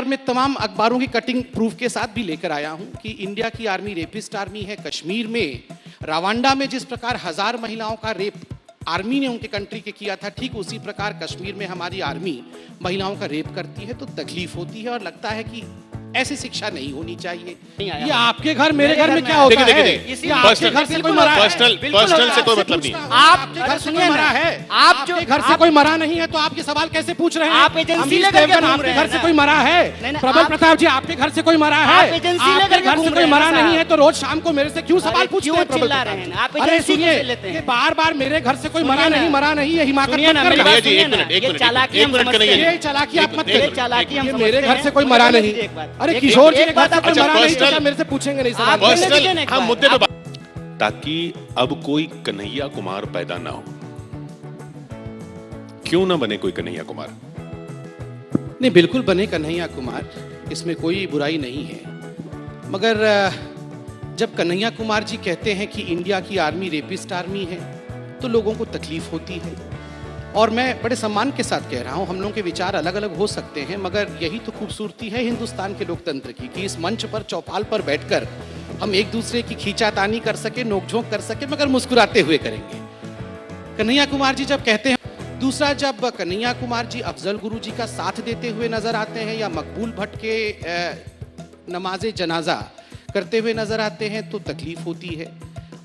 और मैं तमाम अखबारों की कटिंग प्रूफ के साथ भी लेकर आया हूं कि इंडिया की आर्मी रेपिस्ट आर्मी है। कश्मीर में रवांडा में जिस प्रकार 1000 महिलाओं का रेप आर्मी ने उनके कंट्री के किया था, ठीक उसी प्रकार कश्मीर में हमारी आर्मी महिलाओं का रेप करती है। तो तकलीफ होती है और लगता है कि ऐसी शिक्षा नहीं होनी चाहिए। ये आपके घर मेरे घर में क्या होता है? आपके घर से कोई मरा है? पर्सनल से कोई मतलब नहीं। आपके घर से कोई मरा है? आपके घर से कोई मरा नहीं है तो आप ये सवाल कैसे पूछ रहे हैं? आप एजेंसी लेकर के घूम आपके रहे घर हैं से ना? कोई मरा है? प्रबल प्रताप जी, आपके घर से कोई मरा है? आप एजेंसी लेकर आपके के घर घूम से रहे कोई हैं मरा ना नहीं है साहब? तो रोज शाम को मेरे से क्यों सवाल पूछते हैं? प्रबल चिल्ला रहे प्रताप हैं? आप जी, अरे एजेंसी सुनिए, कैसे लेते हैं? बार बार मेरे घर से कोई मरा नहीं है हिमाकत सुनिए ना, मत मेरी करना। बात सुनिए ना, ये चालाकी हम समझते हैं। ये चालाकी आप मत ये करिए। चालाकी हम ये समझते मेरे घर हैं। से कोई मरा नहीं। एक बात- अरे एक- किशोर जी एक के घर बात से आप कोई अच्छा, मरा नहीं तो पर्सनल- क्या मेरे से पूछेंगे नहीं आप सवाल? बोलने पर्सनल दीजिए ना एक हम बात। मुद्दे पे ताकि अब कोई कन्हैया कुमार पैदा ना हो। क्यों ना बने कोई कन्हैया कुमार? नहीं, बिल्कुल बने कन्हैया कुमार, इसमें कोई बुराई नहीं है। मगर जब कन्हैया कुमार जी कहते हैं कि इंडिया की आर्मी रेपिस्ट आर्मी है तो लोगों को तकलीफ होती है। और मैं बड़े सम्मान के साथ कह रहा हूं, हम लोगों के विचार अलग अलग हो सकते हैं, मगर यही तो खूबसूरती है हिंदुस्तान के लोकतंत्र की कि इस मंच पर चौपाल पर बैठकर हम एक दूसरे की खींचातानी कर सके, नोकझोंक कर सके, मगर मुस्कुराते हुए करेंगे। कन्हैया कुमार जी जब कहते हैं, दूसरा जब कन्हैया कुमार जी अफजल गुरु जी का साथ देते हुए नजर आते हैं या मकबूल भट्ट के नमाजे जनाजा करते हुए नजर आते हैं तो तकलीफ होती है।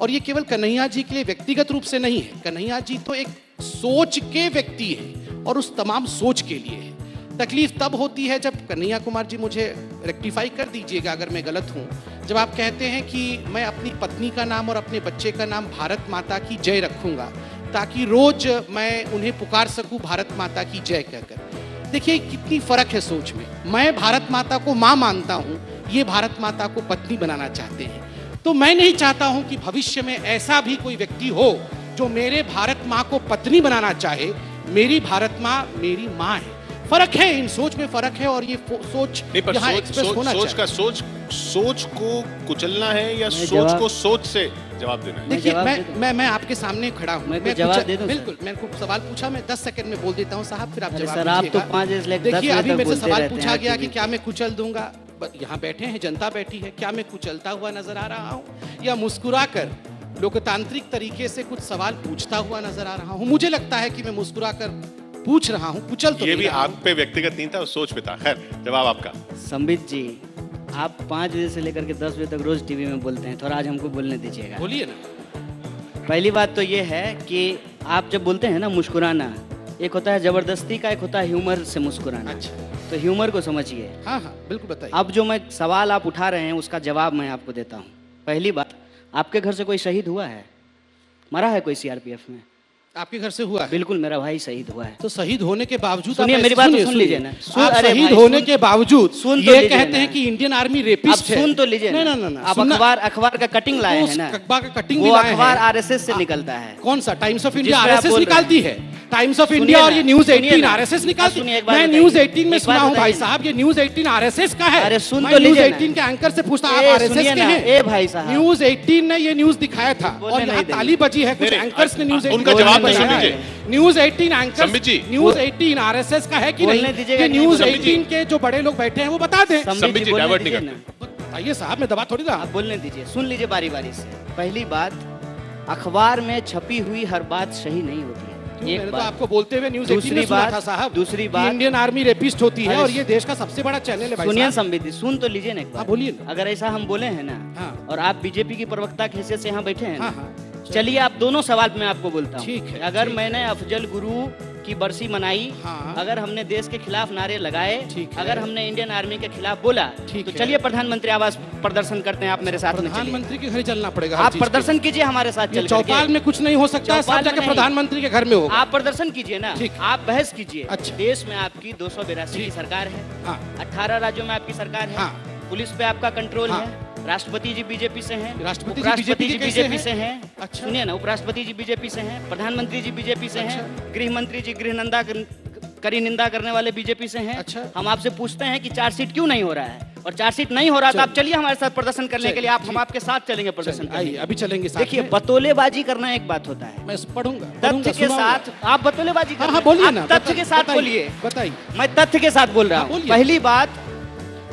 और ये केवल कन्हैया जी के लिए व्यक्तिगत रूप से नहीं है, कन्हैया जी तो एक सोच के व्यक्ति है और उस तमाम सोच के लिए है। तकलीफ तब होती है जब कन्हैया कुमार जी, मुझे रेक्टिफाई कर दीजिएगा अगर मैं गलत हूं, जब आप कहते हैं कि मैं अपनी पत्नी का नाम और अपने बच्चे का नाम भारत माता की जय रखूंगा ताकि रोज मैं उन्हें पुकार सकूं भारत माता की जय कहकर। देखिए कितनी फर्क है सोच में। मैं भारत माता को मां मानता हूं, ये भारत माता को पत्नी बनाना चाहते हैं। तो मैं नहीं चाहता हूं कि भविष्य में ऐसा भी कोई व्यक्ति हो जो मेरे भारत मां को पत्नी बनाना चाहे। मेरी भारत मां मेरी मां है। फर्क है, इन सोच में फर्क है और ये सोच यहाँ एक्सप्रेस होना चाहिए। सोच को कुचलना है या सोच को सोच से जवाब देना है? देखिए मैं आपके सामने खड़ा हूँ, मैं जवाब दे दूं। बिल्कुल, मैंने को सवाल पूछा, मैं 10 सेकंड में बोल देता हूँ साहब, फिर आप जवाब सर आप तो 5 देखिए अभी मेरे से सवाल पूछा गया कि क्या मैं कुचल दूंगा। यहाँ बैठे हैं, जनता बैठी है, क्या मैं कुचलता हुआ नजर आ रहा हूँ या मुस्कुराकर लोकतांत्रिक तरीके से कुछ सवाल पूछता हुआ नजर आ रहा हूँ? मुझे लगता है कि मैं मुस्कुराकर पूछ रहा हूँ, कुचल तो ये भी आप पे व्यक्तिगत नहीं था, सोच पे था। खैर, जवाब आपका। संबित जी, आप 5 बजे से लेकर के 10 बजे तक रोज टीवी में बोलते हैं, थोड़ा आज हमको बोलने दीजिएगा। बोलिए ना। पहली बात तो ये है कि आप जब बोलते हैं ना मुस्कुराना, एक होता है जबरदस्ती का, एक होता है ह्यूमर से मुस्कुराना। अच्छा, तो ह्यूमर को समझिए। हाँ हाँ बिल्कुल बताइए। अब जो मैं सवाल आप उठा रहे हैं उसका जवाब मैं आपको देता हूँ। पहली बात, आपके घर से कोई शहीद हुआ है? मरा है कोई सीआरपीएफ में? आपके घर से हुआ है? बिल्कुल, मेरा भाई शहीद हुआ है। तो शहीद होने के बावजूद सुनिए, मेरी बात तो सुन लीजिए ना। आप अरे शहीद भाई, होने के बावजूद सुन तो ये लीजिए कहते ना। हैं कि इंडियन आर्मी आप रेपिस्ट है। सुन तो लीजिए ना। ना आप अखबार का कटिंग लाए हैं ना? अखबार का कटिंग वो भी लाए अखबार हैं। आरएसएस से निकलता है। कौन सा? टाइम्स ऑफ इंडिया जिस पे आप आरएसएस बोल रहे निकालती हैं। है। टाइम्स ऑफ सुनिए इंडिया और ना, ये न्यूज सुनिए 18 ना। आरएसएस निकालती सुनिए, है। एक बात मैं बताइए। न्यूज 18 में एक सुना बात हूँ भाई बताइए। साहब, ये न्यूज 18 आरएसएस का है। अरे सुन मैं तो न्यूज लीजिए ना। 18 के एंकर से पूछता, आप ए, आरएसएस सुनिए के ना, हैं? ए भाई साहब। न्यूज 18 ने ये न्यूज दिखाया था बोलने और यहाँ नहीं देंगे। ताली बजी है। कुछ नहीं, एंकर्स ने न्यूज 18 उनका जवाब तो सुन बनाया लीजिए। है। न्यूज 18 एंकर्स, संबित जी, न्यूज 18 आरएसएस का है कि बोलने नहीं? दीजिएगा ये कि नहीं न्यूज बोलने 18 के जो बड़े लोग बैठे हैं वो बता दें। संबित जी, बोलने डाइवर्ट नहीं दीजिए करते। ना। बताइए साहब, मैं दबा थोड़ी रहा। आप बोलने दीजिए, सुन लीजिए बारी बारी से। पहली बात, अखबार में छपी हुई हर बात सही नहीं होती है। मैंने एक तो बात। आपको बोलते हुए न्यूज 18 दूसरी में सुना बात- था साहब। दूसरी बात- इंडियन आर्मी रेपिस्ट होती है अरे और ये देश का सबसे बड़ा चैनल है भाई सुनिए साहब। संबित जी, सुन तो लीजिए ना एक बार। हाँ, बोलिए ना। अगर ऐसा हम बोले हैं ना, हाँ। और आप बीजेपी की प्रवक्ता की हैसियत से यहाँ बैठे हैं हाँ, ना, हाँ। चलिए आप दोनों सवाल मैं आपको बोलता ठीक हूँ। है, अगर ठीक मैंने अफजल गुरु की बरसी मनाई, हाँ। अगर हमने देश के खिलाफ नारे लगाए, ठीक है। अगर हमने इंडियन आर्मी के खिलाफ बोला, ठीक तो है। चलिए प्रधानमंत्री आवास प्रदर्शन करते हैं। आप मेरे साथ में चलिए। प्रधानमंत्री के घर चलना पड़ेगा हर आप चीज के प्रदर्शन कीजिए हमारे साथ लिए। चल चौपाल करके। में कुछ नहीं हो सकता, सब चौपाल में जाके नहीं। प्रधानमंत्री के घर में होगा। आप प्रदर्शन कीजिए ना, ठीक। आप बहस कीजिए। अच्छा। देश में आपकी 282 की सरकार है, हाँ। 18 राज्यों में आपकी सरकार है, हाँ। पुलिस पे आपका कंट्रोल हाँ। है, राष्ट्रपति जी बीजेपी से हैं, राष्ट्रपति जी उपराष्ट्रपति जी बीजेपी के बीजेपी कैसे से हैं? हैं। अच्छा। सुनिए ना, उपराष्ट्रपति जी बीजेपी से हैं, प्रधानमंत्री जी बीजेपी से हैं, गृह मंत्री जी गृह निंदा करी निंदा करने वाले बीजेपी से हैं। अच्छा। हम आपसे पूछते हैं कि चार्जशीट क्यों नहीं हो रहा है, और चार्जशीट नहीं हो रहा तो आप चलिए हमारे साथ प्रदर्शन करने के लिए। आप हम आपके साथ चलेंगे प्रदर्शन करने के आइए लिए। अभी चलेंगे साथ देखिए, में। बतौलेबाजी करना एक बात होता है, मैं पढ़ूंगा तथ्य के साथ आप बतौलेबाजी कर हाँ रहे हाँ हैं। बोलिए आप ना, तथ्य के साथ बोलिए। बताइए। मैं तथ्य के साथ बोल रहा हाँ, हूँ। बोलिए। पहली बात,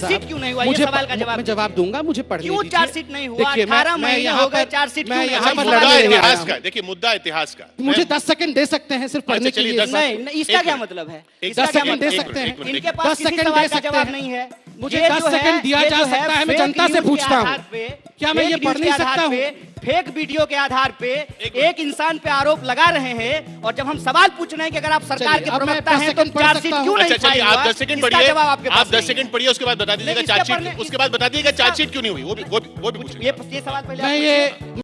चार्जशीट क्यों नहीं हुआ? ये सवाल का जवाब मैं जवाब दूंगा, मुझे पढ़ने क्यों दीजिए। चार्जशीट नहीं हुआ? देखिए, 18 मैं महीने यहाँ हो गए, पर- चार्जशीट मैं क्यों नहीं? यहाँ पर सही लड़ने सवाल नहीं है। आया इतिहास का हूँ। देखिए, मुद्दा इतिहास का मुझे 10 सेकंड दे सकते हैं सिर्फ पढ़ने के चलिए, लिए। 10 नहीं, इसका क्या मतलब है? एक इसका 10 क्या सेकंड दे मतलब है? सकते हैं। इनके 10 पास किसी सेकंड सवाल दे का सकते जवाब हैं। नहीं है। मुझे ये 10 जो है, सेकंड दिया ये जा जो है सकता है, मैं फेक जनता से न्यूज़ के पूछता हूँ। आधार पे, क्या मैं ये फेक पढ़ न्यूज़ नहीं के सकता आधार हूँ? पे, फेक वीडियो के आधार पे एक इंसान पे आरोप लगा रहे हैं, और जब हम सवाल पूछ रहे हैं कि अगर आप सरकार चलिए, के अब मैं प्रवक्ता 10 हैं तो सेकंड पढ़ चार्जशीट सकता हूँ। क्यों नहीं अच्छा चलिए, फाइल आप हुआ? 10 सेकंड इसका पढ़िए, जवाब आपके आप पास 10 नहीं है। सेकंड पढ़िए, उसके बाद बता दीजिएगा नहीं, इसका चार्जशीट, पढ़ने- उसके बाद बता दीजिएगा चार्जशीट क्यों नहीं हुई, वो भी पूछेंगे। ये सवाल पहले मैं आप ये पूछिए।